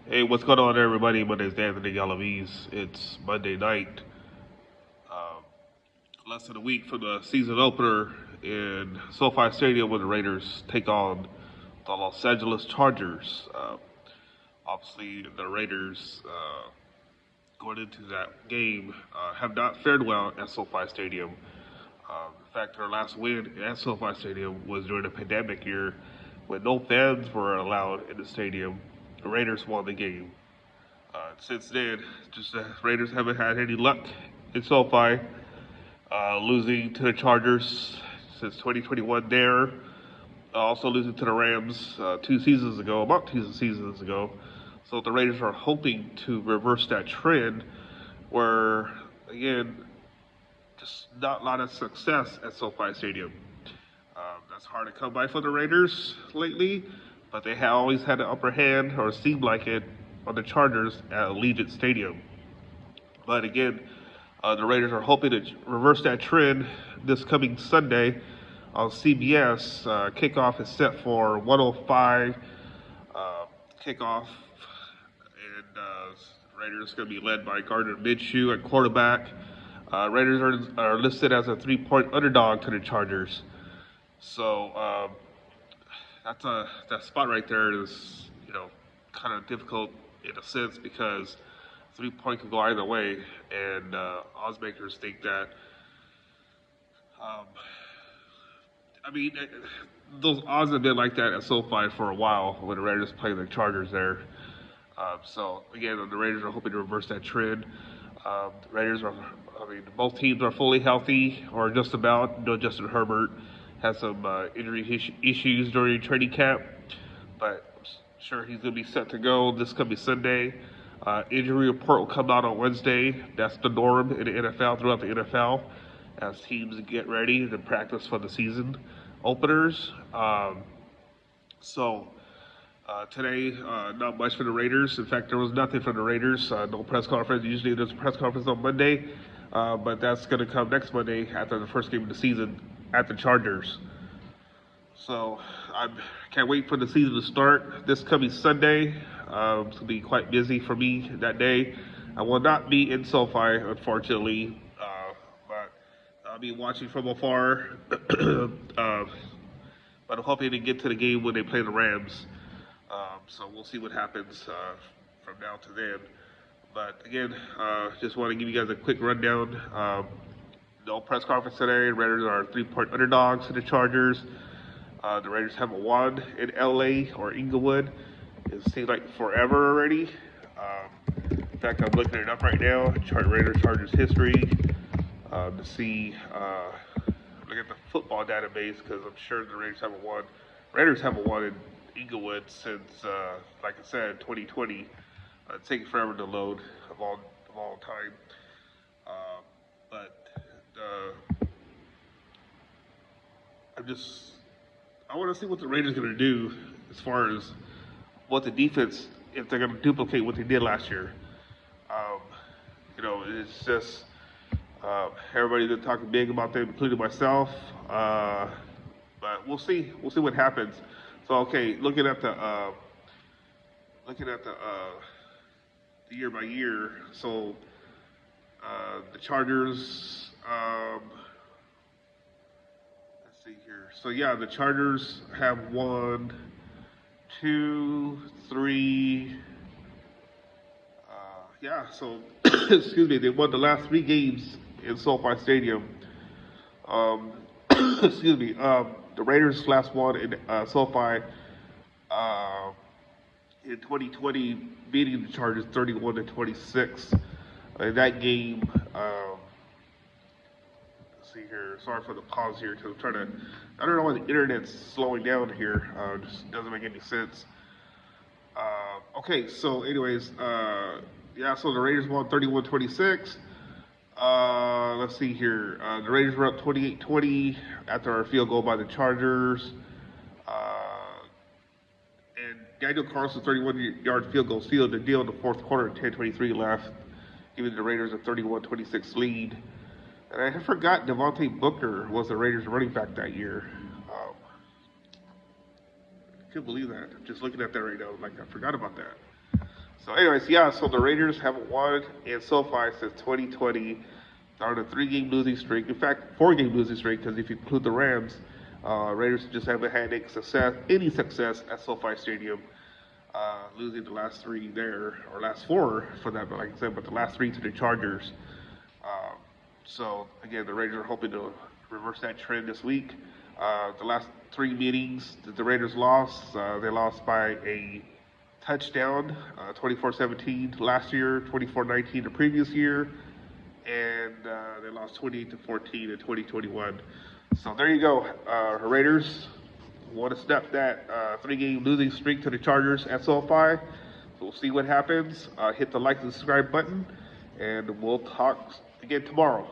Hey, what's going on, everybody? My name is Anthony Galaviz. It's Monday night, um, less than a week from the season opener in SoFi Stadium when the Raiders take on the Los Angeles Chargers. Obviously, the Raiders, going into that game, have not fared well at SoFi Stadium. In fact, their last win at SoFi Stadium was during the pandemic year when no fans were allowed in the stadium. The Raiders won the game. Since then, just the Raiders haven't had any luck in SoFi, losing to the Chargers since 2021 there. Also losing to the Rams 2 seasons ago, about 2 seasons ago. So the Raiders are hoping to reverse that trend where, again, just not a lot of success at SoFi Stadium. That's hard to come by for the Raiders lately, but they have always had the upper hand, or seemed like it, on the Chargers at Allegiant Stadium. But again, the Raiders are hoping to reverse that trend this coming Sunday on CBS. Kickoff is set for 105 kickoff, and Raiders going to be led by Gardner Minshew at quarterback. Raiders are listed as a 3-point underdog to the Chargers. So that spot right there is, kind of difficult in a sense because 3 point can go either way, and odds makers think that. Um, I mean, those odds have been like that at SoFi for a while when the Raiders play the Chargers there. So again, the Raiders are hoping to reverse that trend. The Raiders are, both teams are fully healthy or just about. No, Justin Herbert has some injury issues during training camp, but I'm sure he's going to be set to go this coming Sunday. Injury report will come out on Wednesday. That's the norm in the NFL, throughout the NFL, as teams get ready to practice for the season openers. Today, not much for the Raiders. In fact, there was nothing for the Raiders. No press conference. Usually there's a press conference on Monday, but that's going to come next Monday after the first game of the season at the Chargers. So I can't wait for the season to start this coming Sunday. It's going to be quite busy for me that day. I will not be in SoFi, unfortunately, but I'll be watching from afar. But I'm hoping to get to the game when they play the Rams. So we'll see what happens from now to then. But again, just want to give you guys a quick rundown. No press conference today. Raiders are 3-point underdogs to the Chargers. The Raiders haven't won in LA or Inglewood. It seems like forever already. In fact, I'm looking it up right now. Chargers history to see. Look at the football database because I'm sure the Raiders haven't won. Raiders haven't won in Inglewood since, like I said, 2020. It's taking forever to load of all time. But I want to see what the Raiders are going to do as far as what the defense, if they're going to duplicate what they did last year. Um, it's just everybody's been talking big about them, including myself. But we'll see. We'll see what happens. So, okay, the year by year. So the Chargers. Let's see here. So yeah, the Chargers have won 2, 3. So excuse me, they won the last 3 games in SoFi Stadium. Excuse me. The Raiders last won in SoFi in 2020, beating the Chargers 31-26. In that game, let's see here. Sorry for the pause here because I'm trying to. I don't know why the internet's slowing down here. Just doesn't make any sense. Okay, so anyways, so the Raiders won 31-26. Let's see here. The Raiders were up 28-20 after a field goal by the Chargers. And Daniel Carlson's 31-yard field goal sealed the deal in the fourth quarter. 10:23 left, giving the Raiders a 31-26 lead. And I forgot Devontae Booker was the Raiders running back that year. I can't believe that. I'm just looking at that right now. Like, I forgot about that. So, anyways, yeah. So the Raiders haven't won in SoFi since 2020. They're on a 3-game losing streak. In fact, 4-game losing streak because if you include the Rams, Raiders just haven't had any success at SoFi Stadium. Losing the last 3 there, or last 4 for that, like I said, but the last 3 to the Chargers. Um, so again, the Raiders are hoping to reverse that trend this week. The last 3 meetings that the Raiders lost, they lost by a touchdown, 24-17 last year, 24-19 the previous year, and they lost 28-14 in 2021. So there you go. Raiders want to snap that 3-game losing streak to the Chargers at SoFi. So we'll see what happens. Hit the like and subscribe button, and we'll talk again tomorrow.